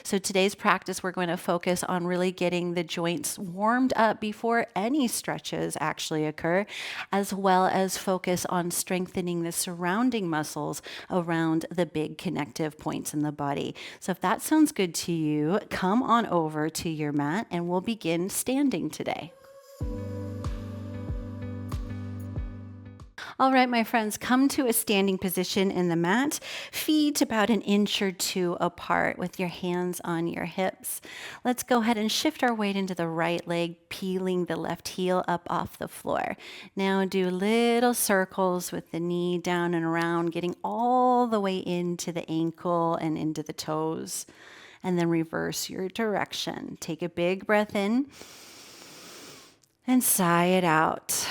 So today's practice, we're going to focus on really getting the joints warmed up before any stretches actually occur, as well as focus on strengthening the surrounding muscles around the big connective points in the body. So if that sounds good to you, come on over to your mat and we'll begin standing today. All right, my friends, come to a standing position in the mat, feet about 1 or 2 inches apart with your hands on your hips. Let's go ahead and shift our weight into the right leg, peeling the left heel up off the floor. Now do little circles with the knee down and around, getting all the way into the ankle and into the toes. And then reverse your direction. Take a big breath in and sigh it out.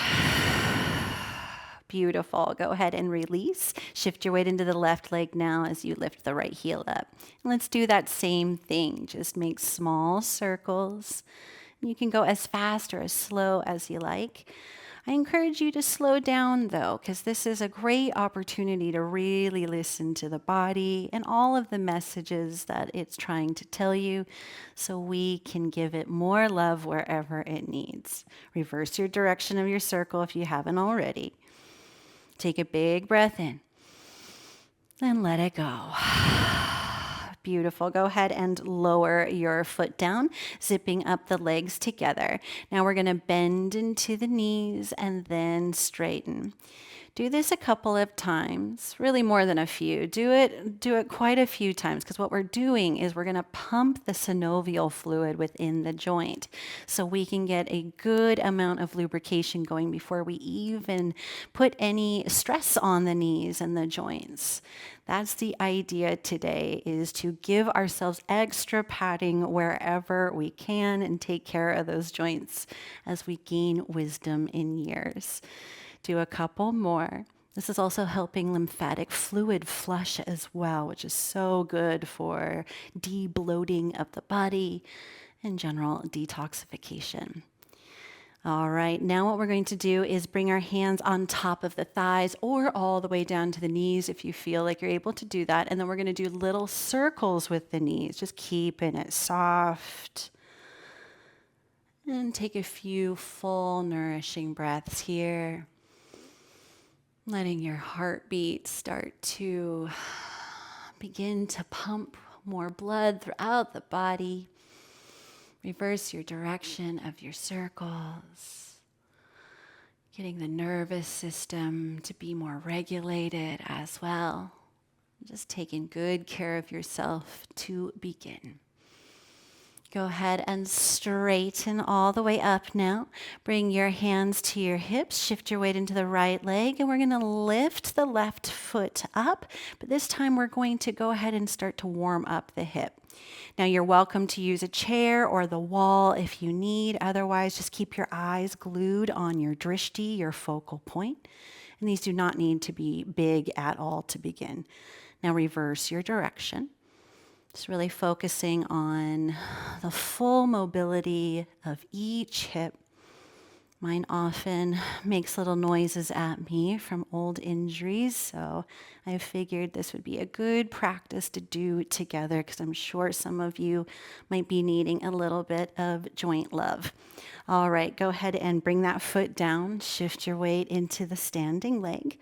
Beautiful. Go ahead and release. Shift your weight into the left leg now as you lift the right heel up. And let's do that same thing. Just make small circles. You can go as fast or as slow as you like. I encourage you to slow down though, because this is a great opportunity to really listen to the body and all of the messages that it's trying to tell you so we can give it more love wherever it needs. Reverse your direction of your circle if you haven't already. Take a big breath in and let it go. Beautiful. Go ahead and lower your foot down, zipping up the legs together. Now we're going to bend into the knees and then straighten. Do this a couple of times, really more than a few. Do it quite a few times, because what we're doing is we're going to pump the synovial fluid within the joint so we can get a good amount of lubrication going before we even put any stress on the knees and the joints. That's the idea today, is to give ourselves extra padding wherever we can and take care of those joints as we gain wisdom in years. Do a couple more. This is also helping lymphatic fluid flush as well, which is so good for de-bloating of the body and general detoxification. All right, now what we're going to do is bring our hands on top of the thighs or all the way down to the knees if you feel like you're able to do that. And then we're going to do little circles with the knees, just keeping it soft. And take a few full, nourishing breaths here. Letting your heartbeat start to begin to pump more blood throughout the body. Reverse your direction of your circles. Getting the nervous system to be more regulated as well. Just taking good care of yourself to begin. Go ahead and straighten all the way up now. Bring your hands to your hips. Shift your weight into the right leg. And we're going to lift the left foot up. But this time we're going to go ahead and start to warm up the hip. Now you're welcome to use a chair or the wall if you need. Otherwise, just keep your eyes glued on your drishti, your focal point. And these do not need to be big at all to begin. Now reverse your direction. Just really focusing on the full mobility of each hip. Mine often makes little noises at me from old injuries, so I figured this would be a good practice to do together because I'm sure some of you might be needing a little bit of joint love. All right, go ahead and bring that foot down. Shift your weight into the standing leg.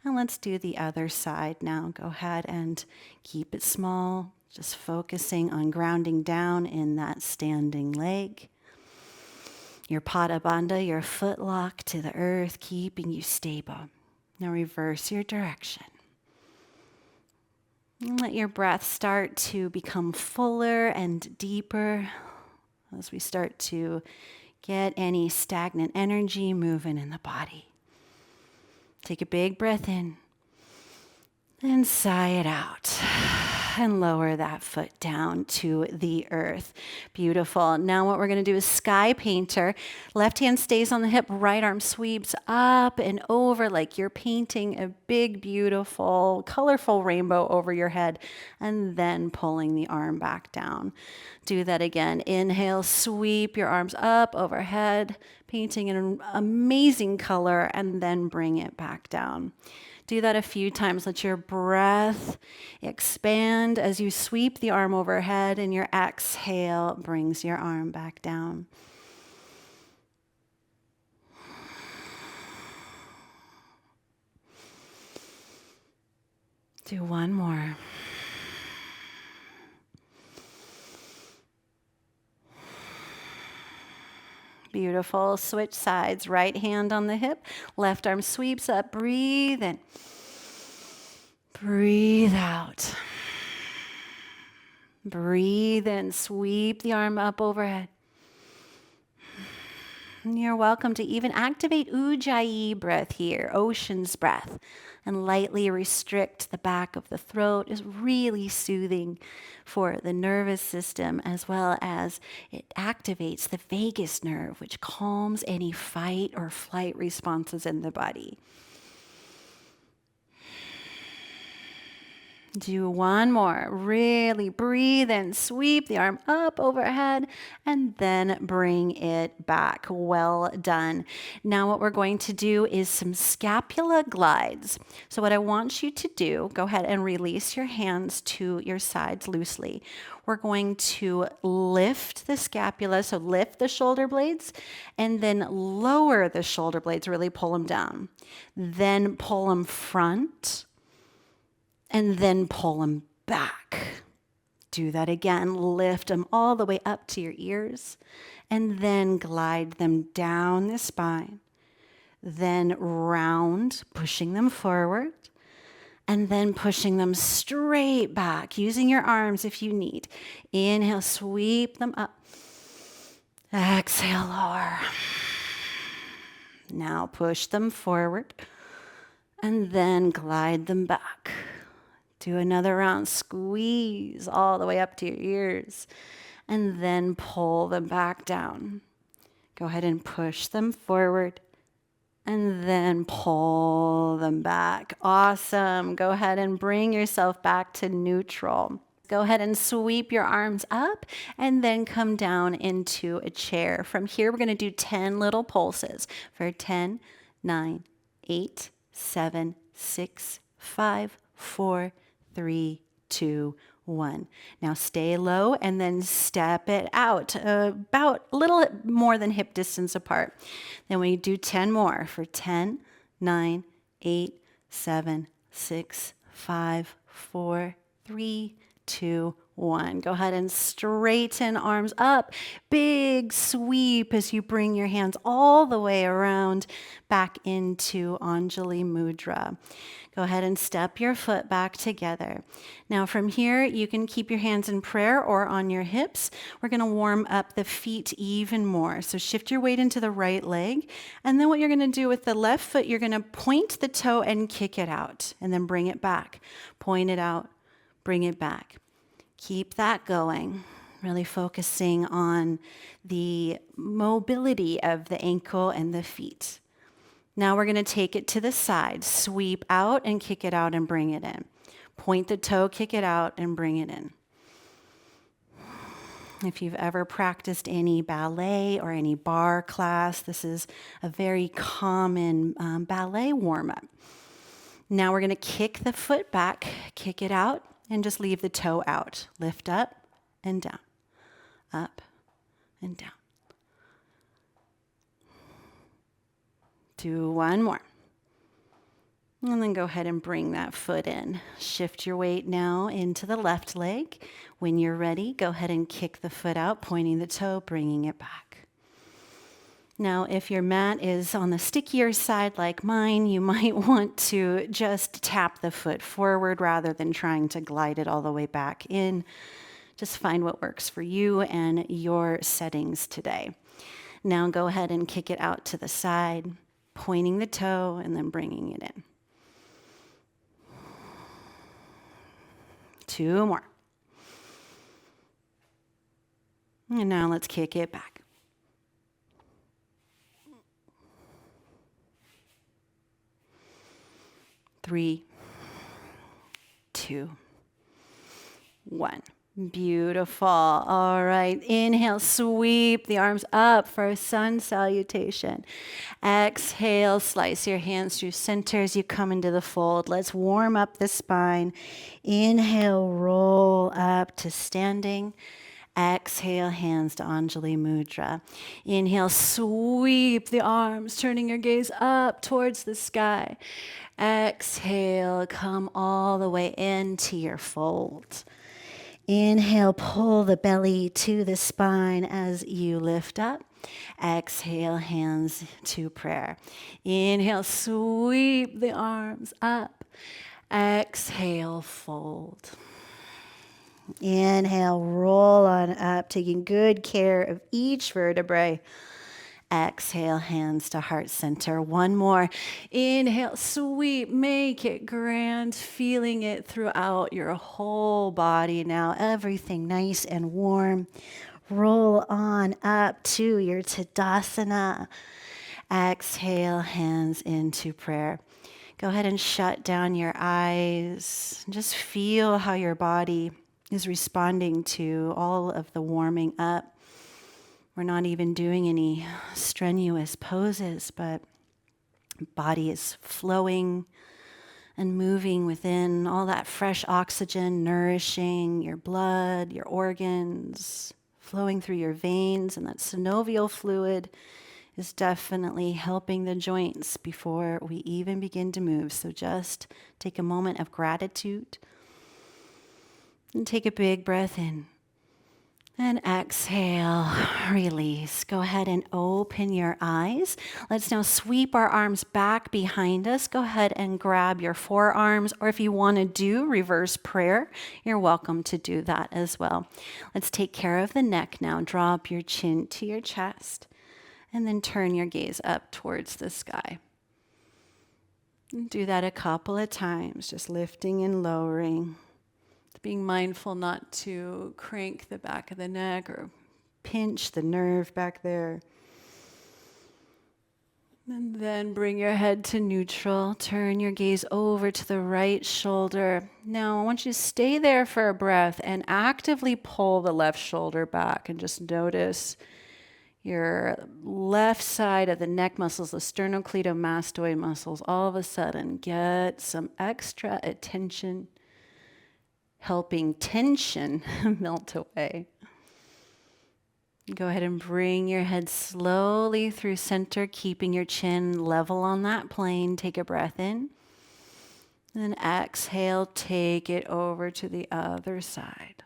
And let's do the other side now. Go ahead and keep it small. Just focusing on grounding down in that standing leg. Your pada bandha, your foot lock to the earth, keeping you stable. Now reverse your direction. And let your breath start to become fuller and deeper as we start to get any stagnant energy moving in the body. Take a big breath in and sigh it out. And lower that foot down to the earth. Beautiful. Now what we're going to do is sky painter. Left hand stays on the hip, right arm sweeps up and over like you're painting a big, beautiful, colorful rainbow over your head, and then pulling the arm back down. Do that again. Inhale, sweep your arms up overhead, painting an amazing color, and then bring it back down. Do that a few times. Let your breath expand as you sweep the arm overhead, and your exhale brings your arm back down. Do one more. Beautiful. Switch sides. Right hand on the hip. Left arm sweeps up. Breathe in. Breathe out. Breathe in. Sweep the arm up overhead. And you're welcome to even activate Ujjayi breath here, ocean's breath, and lightly restrict the back of the throat. Is really soothing for the nervous system, as well as it activates the vagus nerve, which calms any fight or flight responses in the body. Do one more. Really breathe in, sweep the arm up overhead, and then bring it back. Well done. Now what we're going to do is some scapula glides. So what I want you to do, go ahead and release your hands to your sides loosely. We're going to lift the scapula, so lift the shoulder blades, and then lower the shoulder blades, really pull them down. Then pull them front, and then pull them back. Do that again. Lift them all the way up to your ears, and then glide them down the spine. Then round, pushing them forward, and then pushing them straight back, using your arms if you need. Inhale, sweep them up. Exhale, lower. Now push them forward, and then glide them back. Do another round, squeeze all the way up to your ears, and then pull them back down. Go ahead and push them forward, and then pull them back. Awesome. Go ahead and bring yourself back to neutral. Go ahead and sweep your arms up, and then come down into a chair. From here, we're going to do 10 little pulses for 10, 9, 8, 7, 6, 5, 4, 3, 2, 1. Now stay low and then step it out about a little more than hip distance apart. Then we do 10 more for 10, 9, 8, 7, 6, 5, 4, 3, 2, 1. Go ahead and straighten arms up. Big sweep as you bring your hands all the way around back into Anjali Mudra. Go ahead and step your foot back together. Now from here, you can keep your hands in prayer or on your hips. We're going to warm up the feet even more. So shift your weight into the right leg. And then what you're going to do with the left foot, you're going to point the toe and kick it out. And then bring it back. Point it out. Bring it back. Keep that going. Really focusing on the mobility of the ankle and the feet. Now we're going to take it to the side. Sweep out and kick it out and bring it in. Point the toe, kick it out, and bring it in. If you've ever practiced any ballet or any bar class, this is a very common ballet warm-up. Now we're going to kick the foot back, kick it out, and just leave the toe out. Lift up and down, up and down. Do one more. And then go ahead and bring that foot in. Shift your weight now into the left leg. When you're ready, go ahead and kick the foot out, pointing the toe, bringing it back. Now, if your mat is on the stickier side like mine, you might want to just tap the foot forward rather than trying to glide it all the way back in. Just find what works for you and your settings today. Now go ahead and kick it out to the side, pointing the toe and then bringing it in. 2 more. And now let's kick it back. 3, 2, 1. Beautiful. All right. Inhale, sweep the arms up for a sun salutation. Exhale, slice your hands through center as you come into the fold. Let's warm up the spine. Inhale, roll up to standing. Exhale, hands to Anjali Mudra. Inhale, sweep the arms, turning your gaze up towards the sky. Exhale, come all the way into your fold. Inhale, pull the belly to the spine as you lift up. Exhale, hands to prayer. Inhale, sweep the arms up. Exhale, fold. Inhale, roll on up, taking good care of each vertebrae. Exhale, hands to heart center. One more. Inhale, sweep, make it grand, feeling it throughout your whole body now. Everything nice and warm. Roll on up to your Tadasana. Exhale, hands into prayer. Go ahead and shut down your eyes. Just feel how your body is responding to all of the warming up. We're not even doing any strenuous poses, but body is flowing and moving within all that fresh oxygen, nourishing your blood, your organs, flowing through your veins, and that synovial fluid is definitely helping the joints before we even begin to move. So just take a moment of gratitude and take a big breath in. And exhale, release. Go ahead and open your eyes. Let's now sweep our arms back behind us. Go ahead and grab your forearms, or if you want to do reverse prayer, you're welcome to do that as well. Let's take care of the neck now. Drop your chin to your chest, and then turn your gaze up towards the sky. And do that a couple of times, just lifting and lowering. Being mindful not to crank the back of the neck or pinch the nerve back there. And then bring your head to neutral. Turn your gaze over to the right shoulder. Now I want you to stay there for a breath and actively pull the left shoulder back, and just notice your left side of the neck muscles, the sternocleidomastoid muscles, all of a sudden get some extra attention, helping tension melt away. Go ahead and bring your head slowly through center, keeping your chin level on that plane. Take a breath in. Then exhale, take it over to the other side.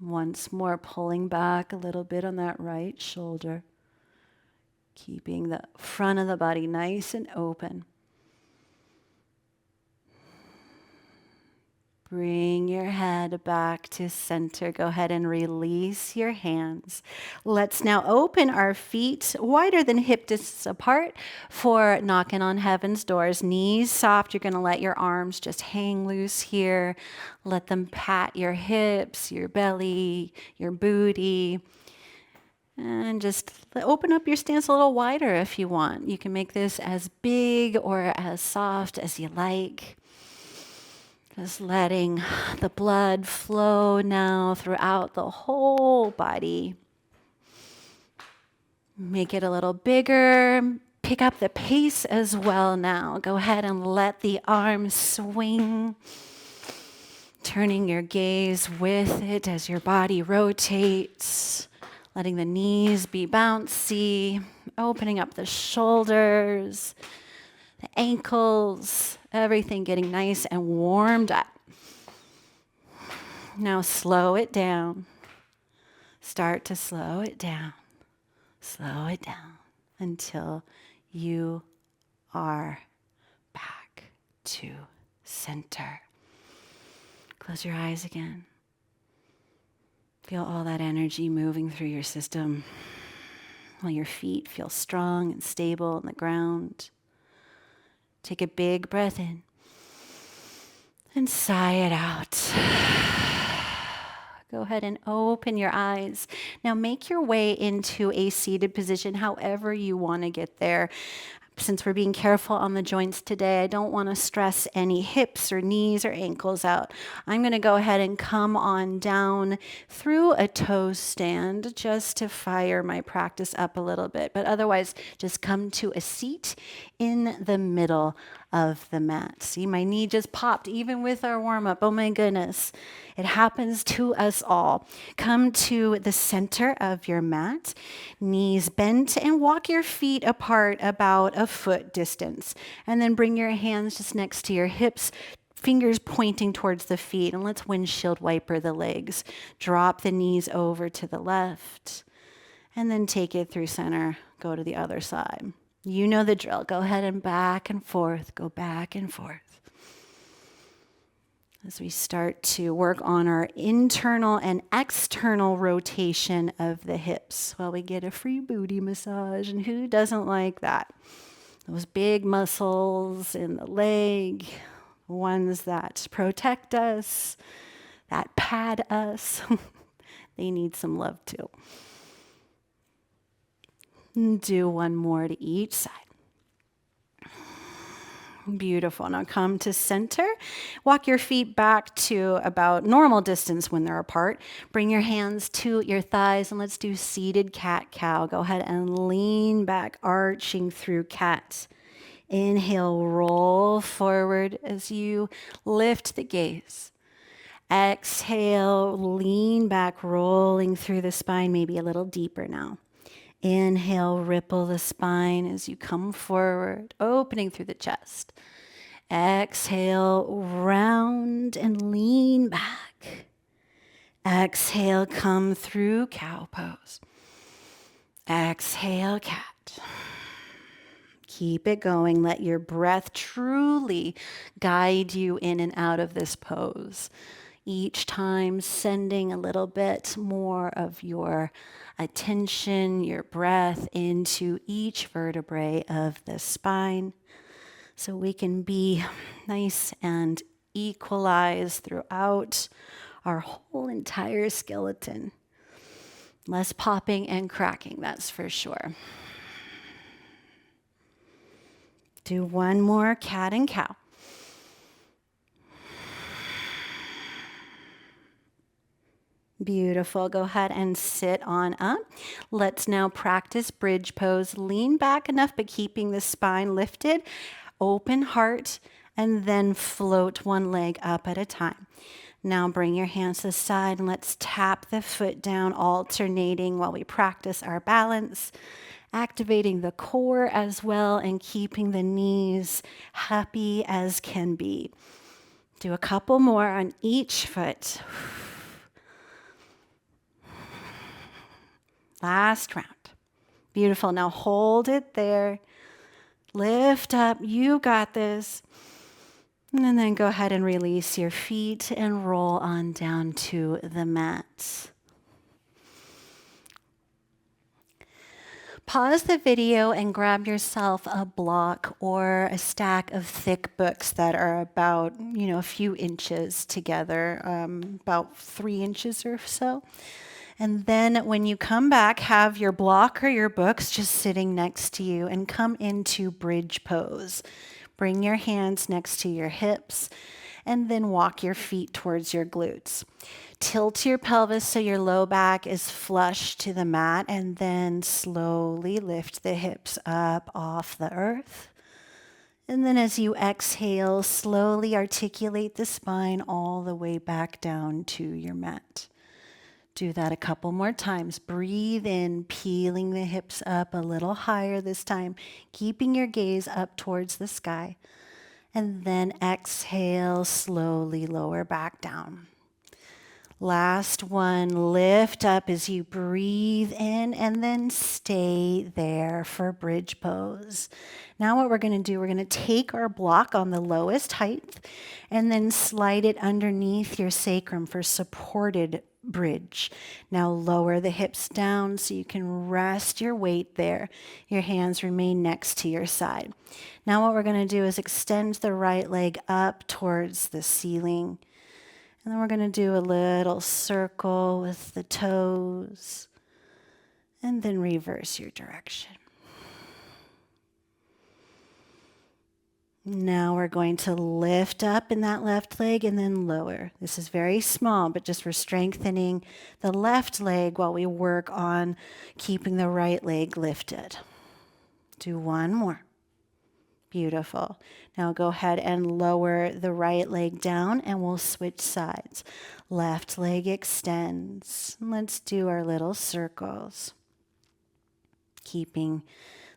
Once more, pulling back a little bit on that right shoulder, keeping the front of the body nice and open. Bring your head back to center. Go ahead and release your hands. Let's now open our feet wider than hip distance apart for knocking on heaven's doors. Knees soft. You're going to let your arms just hang loose here. Let them pat your hips, your belly, your booty. And just open up your stance a little wider if you want. You can make this as big or as soft as you like. Just letting the blood flow now throughout the whole body. Make it a little bigger. Pick up the pace as well now. Go ahead and let the arms swing. Turning your gaze with it as your body rotates. Letting the knees be bouncy. Opening up the shoulders, the ankles, everything getting nice and warmed up. Now slow it down. Start to slow it down. Slow it down until you are back to center. Close your eyes again. Feel all that energy moving through your system while your feet feel strong and stable on the ground. Take a big breath in and sigh it out. Go ahead and open your eyes. Now make your way into a seated position, however you want to get there. Since we're being careful on the joints today, I don't want to stress any hips or knees or ankles out. I'm going to go ahead and come on down through a toe stand just to fire my practice up a little bit. But otherwise, just come to a seat in the middle of the mat. See, my knee just popped even with our warm up. Oh my goodness. It happens to us all. Come to the center of your mat, knees bent, and walk your feet apart about a foot distance. And then bring your hands just next to your hips, fingers pointing towards the feet. And let's windshield wiper the legs. Drop the knees over to the left. And then take it through center. Go to the other side. You know the drill. Go ahead and back and forth. Go back and forth. As we start to work on our internal and external rotation of the hips. Well, we get a free booty massage, and who doesn't like that? Those big muscles in the leg, ones that protect us, that pad us, they need some love too. And do one more to each side. Beautiful. Now come to center. Walk your feet back to about normal distance when they're apart. Bring your hands to your thighs and let's do seated cat-cow. Go ahead and lean back, arching through cat. Inhale, roll forward as you lift the gaze. Exhale, lean back, rolling through the spine, maybe a little deeper now. Inhale, ripple the spine as you come forward, opening through the chest. Exhale, round and lean back. Exhale, come through cow pose. Exhale, cat. Keep it going. Let your breath truly guide you in and out of this pose. Each time sending a little bit more of your attention, your breath into each vertebrae of the spine so we can be nice and equalized throughout our whole entire skeleton. Less popping and cracking, that's for sure. Do one more cat and cow. Beautiful. Go ahead and sit on up. Let's now practice bridge pose. Lean back enough, but keeping the spine lifted. Open heart, and then float one leg up at a time. Now bring your hands to the side and let's tap the foot down, alternating while we practice our balance. Activating the core as well and keeping the knees happy as can be. Do a couple more on each foot. Last round. Beautiful. Now hold it there. Lift up. You got this. And then go ahead and release your feet and roll on down to the mat. Pause the video and grab yourself a block or a stack of thick books that are about, a few inches together, about 3 inches or so. And then when you come back, have your block or your books just sitting next to you and come into bridge pose. Bring your hands next to your hips and then walk your feet towards your glutes. Tilt your pelvis so your low back is flush to the mat and then slowly lift the hips up off the earth. And then as you exhale, slowly articulate the spine all the way back down to your mat. Do that a couple more times. Breathe in, peeling the hips up a little higher this time, keeping your gaze up towards the sky. And then exhale, slowly lower back down. Last one, lift up as you breathe in and then stay there for bridge pose. Now what we're going to do, we're going to take our block on the lowest height and then slide it underneath your sacrum for supported bridge. Now lower the hips down so you can rest your weight there. Your hands remain next to your side. Now what we're going to do is extend the right leg up towards the ceiling. And then we're going to do a little circle with the toes. And then reverse your direction. Now we're going to lift up in that left leg and then lower. This is very small, but just for strengthening the left leg while we work on keeping the right leg lifted. Do one more. Beautiful. Now go ahead and lower the right leg down and we'll switch sides. Left leg extends. Let's do our little circles. Keeping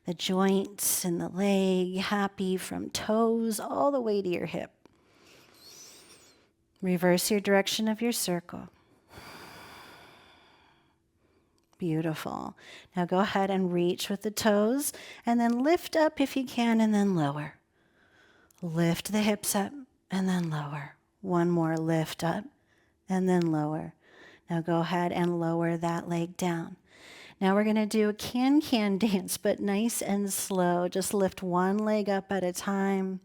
the joints in the leg happy from toes all the way to your hip. Reverse your direction of your circle. Beautiful. Now go ahead and reach with the toes and then lift up if you can and then lower. Lift the hips up and then lower. One more lift up and then lower. Now go ahead and lower that leg down. Now we're going to do a can-can dance, but nice and slow. Just lift one leg up at a time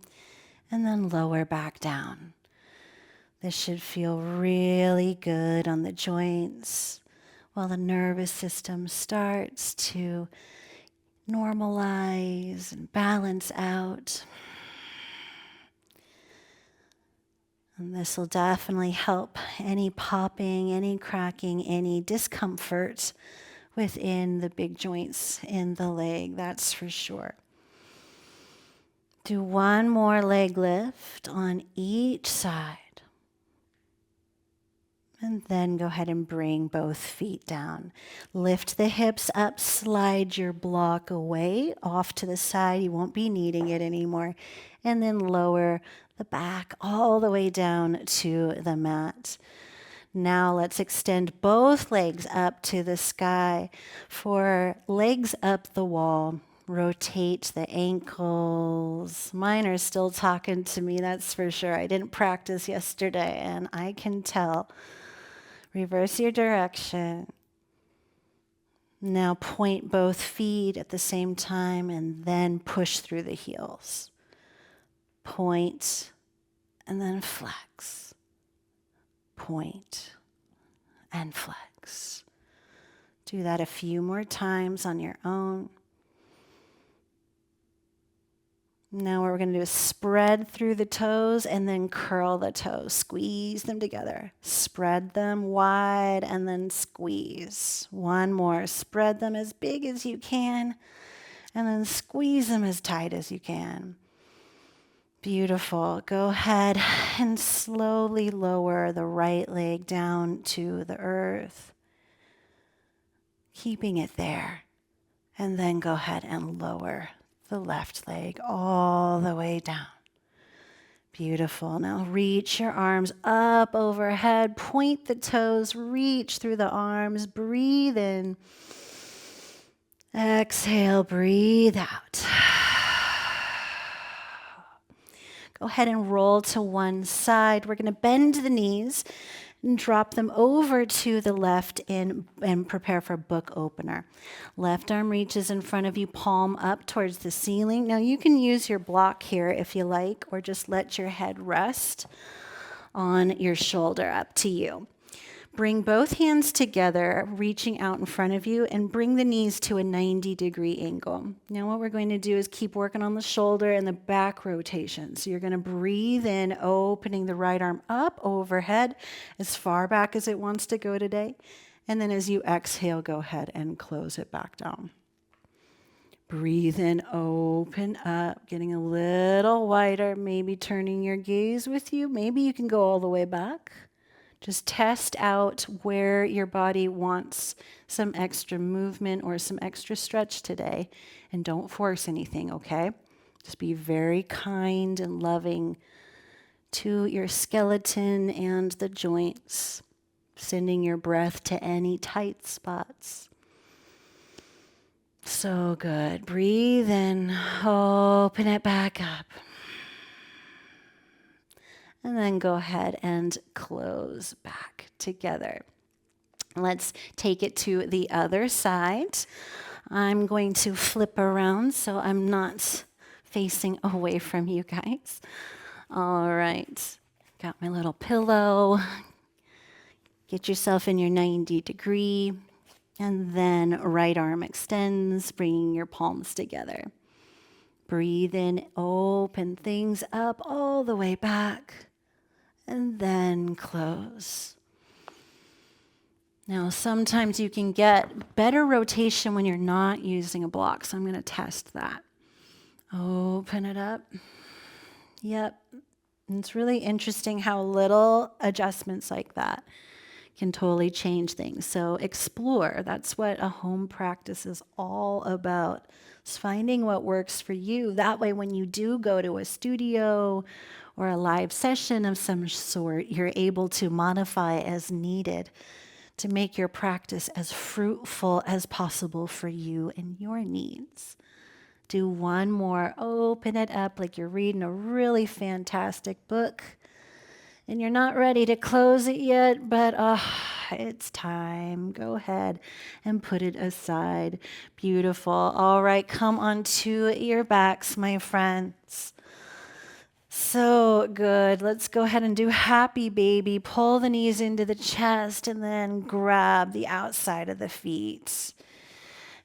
and then lower back down. This should feel really good on the joints while the nervous system starts to normalize and balance out. And this will definitely help any popping, any cracking, any discomfort within the big joints in the leg, that's for sure. Do one more leg lift on each side. And then go ahead and bring both feet down. Lift the hips up, slide your block away off to the side. You won't be needing it anymore. And then lower the back all the way down to the mat. Now let's extend both legs up to the sky. For legs up the wall, rotate the ankles. Mine are still talking to me, that's for sure. I didn't practice yesterday, and I can tell. Reverse your direction. Now point both feet at the same time and then push through the heels. Point and then flex. Point and flex. Do that a few more times on your own. Now what we're going to do is spread through the toes and then curl the toes. Squeeze them together. Spread them wide and then squeeze. One more. Spread them as big as you can and then squeeze them as tight as you can. Beautiful. Go ahead and slowly lower the right leg down to the earth, keeping it there. And then go ahead and lower the left leg all the way down. Beautiful. Now reach your arms up overhead, point the toes, reach through the arms, breathe in. Exhale, breathe out. Go ahead and roll to one side. We're going to bend the knees and drop them over to the left and prepare for book opener. Left arm reaches in front of you, palm up towards the ceiling. Now you can use your block here if you like, or just let your head rest on your shoulder, up to you. Bring both hands together, reaching out in front of you, and bring the knees to a 90-degree angle. Now what we're going to do is keep working on the shoulder and the back rotation. So you're going to breathe in, opening the right arm up overhead as far back as it wants to go today. And then as you exhale, go ahead and close it back down. Breathe in, open up, getting a little wider, maybe turning your gaze with you. Maybe you can go all the way back. Just test out where your body wants some extra movement or some extra stretch today. And don't force anything, okay? Just be very kind and loving to your skeleton and the joints, sending your breath to any tight spots. So good. Breathe in, open it back up. And then go ahead and close back together. Let's take it to the other side. I'm going to flip around so I'm not facing away from you guys. All right. Got my little pillow. Get yourself in your 90-degree. And then right arm extends, bringing your palms together. Breathe in, open things up all the way back, and then close. Now, sometimes you can get better rotation when you're not using a block, so I'm going to test that. Open it up. Yep. And it's really interesting how little adjustments like that can totally change things. So explore. That's what a home practice is all about. It's finding what works for you. That way, when you do go to a studio or a live session of some sort, you're able to modify as needed to make your practice as fruitful as possible for you and your needs. Do one more. Open it up like you're reading a really fantastic book. And you're not ready to close it yet, but it's time. Go ahead and put it aside. Beautiful. All right, come onto your backs, my friends. So good. Let's go ahead and do happy baby. Pull the knees into the chest and then grab the outside of the feet.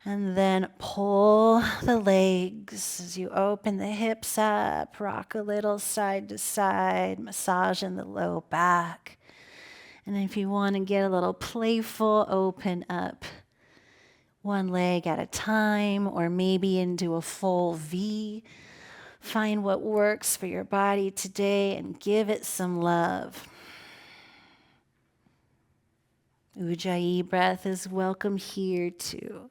And then pull the legs as you open the hips up, rock a little side to side, massaging the low back. And if you want to get a little playful, open up one leg at a time or maybe into a full V. Find what works for your body today and give it some love. Ujjayi breath is welcome here too.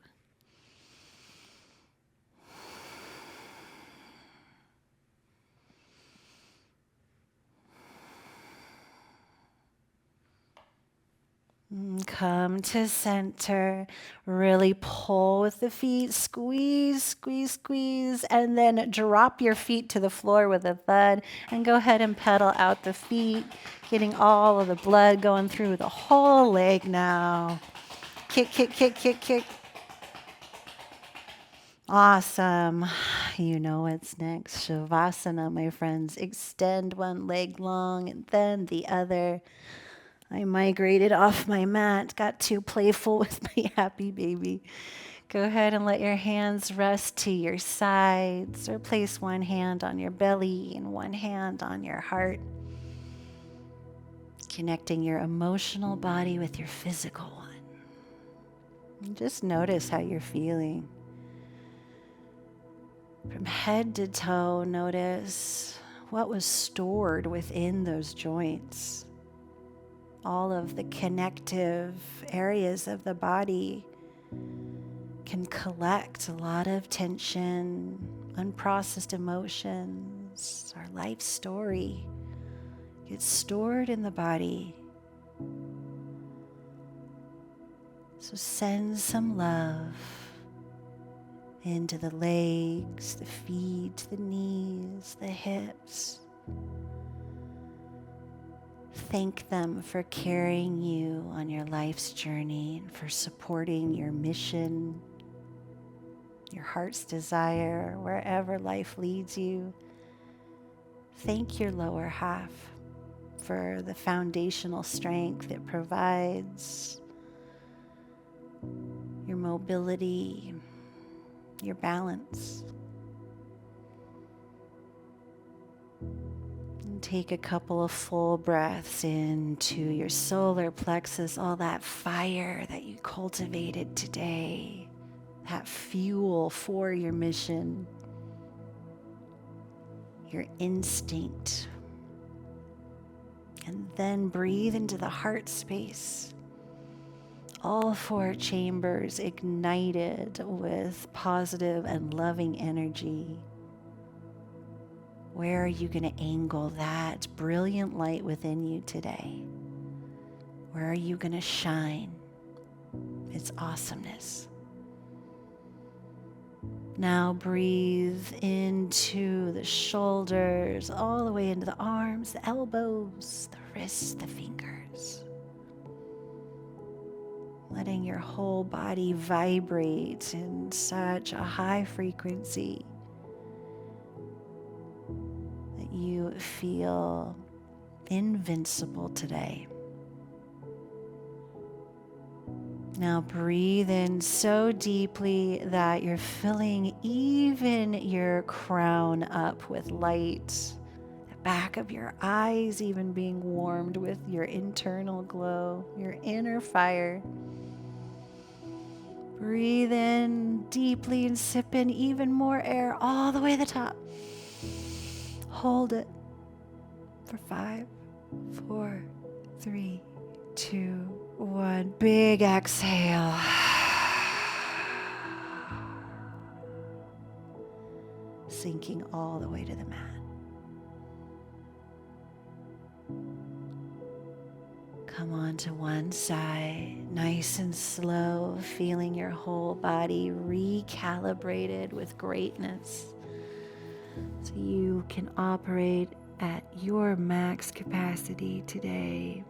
Come to center, really pull with the feet, squeeze, squeeze, squeeze, and then drop your feet to the floor with a thud and go ahead and pedal out the feet, getting all of the blood going through the whole leg now. Kick, kick, kick, kick, kick. Awesome. You know what's next. Savasana, my friends. Extend one leg long and then the other. I migrated off my mat, got too playful with my happy baby. Go ahead and let your hands rest to your sides or place one hand on your belly and one hand on your heart. Connecting your emotional body with your physical one. And just notice how you're feeling. From head to toe, notice what was stored within those joints. All of the connective areas of the body can collect a lot of tension, unprocessed emotions. Our life story gets stored in the body. So send some love into the legs, the feet, the knees, the hips. Thank them for carrying you on your life's journey and for supporting your mission, your heart's desire, wherever life leads you. Thank your lower half for the foundational strength it provides, your mobility, your balance. Take a couple of full breaths into your solar plexus, all that fire that you cultivated today, that fuel for your mission, your instinct. And then breathe into the heart space. All four chambers ignited with positive and loving energy. Where are you going to angle that brilliant light within you today? Where are you going to shine its awesomeness? Now breathe into the shoulders, all the way into the arms, the elbows, the wrists, the fingers. Letting your whole body vibrate in such a high frequency. You feel invincible today. Now breathe in so deeply that you're filling even your crown up with light. The back of your eyes even being warmed with your internal glow, your inner fire. Breathe in deeply and sip in even more air all the way to the top. Hold it for 5, 4, 3, 2, 1. Big exhale. Sinking all the way to the mat. Come on to one side, nice and slow, feeling your whole body recalibrated with greatness. So you can operate at your max capacity today,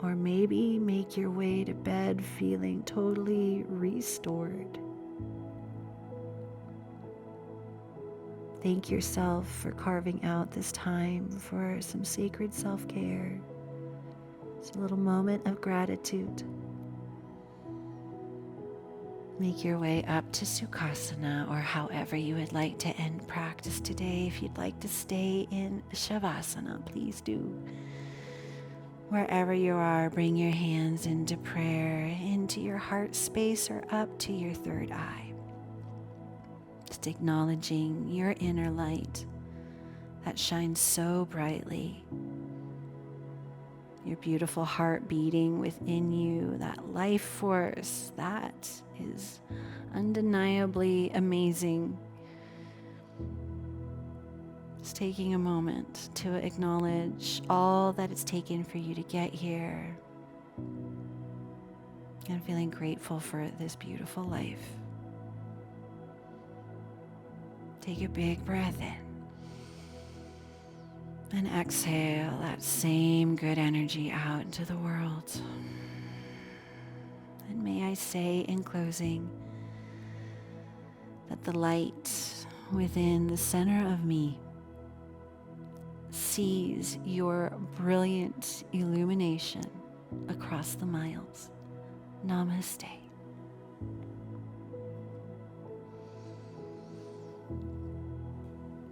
or maybe make your way to bed feeling totally restored. Thank yourself for carving out this time for some sacred self-care. It's a little moment of gratitude. Make your way up to Sukhasana, or however you would like to end practice today. If you'd like to stay in Savasana, please do. Wherever you are, bring your hands into prayer, into your heart space, or up to your third eye. Just acknowledging your inner light that shines so brightly. Your beautiful heart beating within you, that life force that is undeniably amazing. Just taking a moment to acknowledge all that it's taken for you to get here, and feeling grateful for this beautiful life. Take a big breath in. And exhale that same good energy out into the world. And may I say in closing that the light within the center of me sees your brilliant illumination across the miles. Namaste.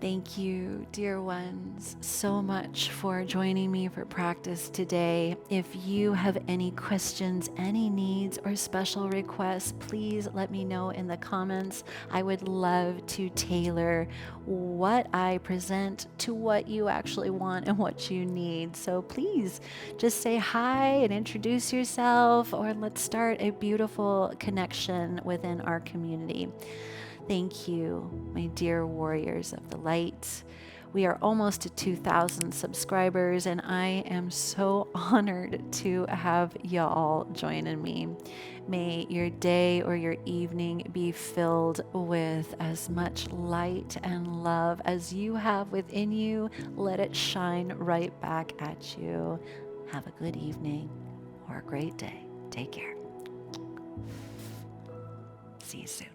Thank you, dear ones, so much for joining me for practice today. If you have any questions, any needs, or special requests, please let me know in the comments. I would love to tailor what I present to what you actually want and what you need. So please just say hi and introduce yourself, or let's start a beautiful connection within our community. Thank you, my dear warriors of the light. We are almost at 2,000 subscribers, and I am so honored to have y'all joining me. May your day or your evening be filled with as much light and love as you have within you. Let it shine right back at you. Have a good evening or a great day. Take care. See you soon.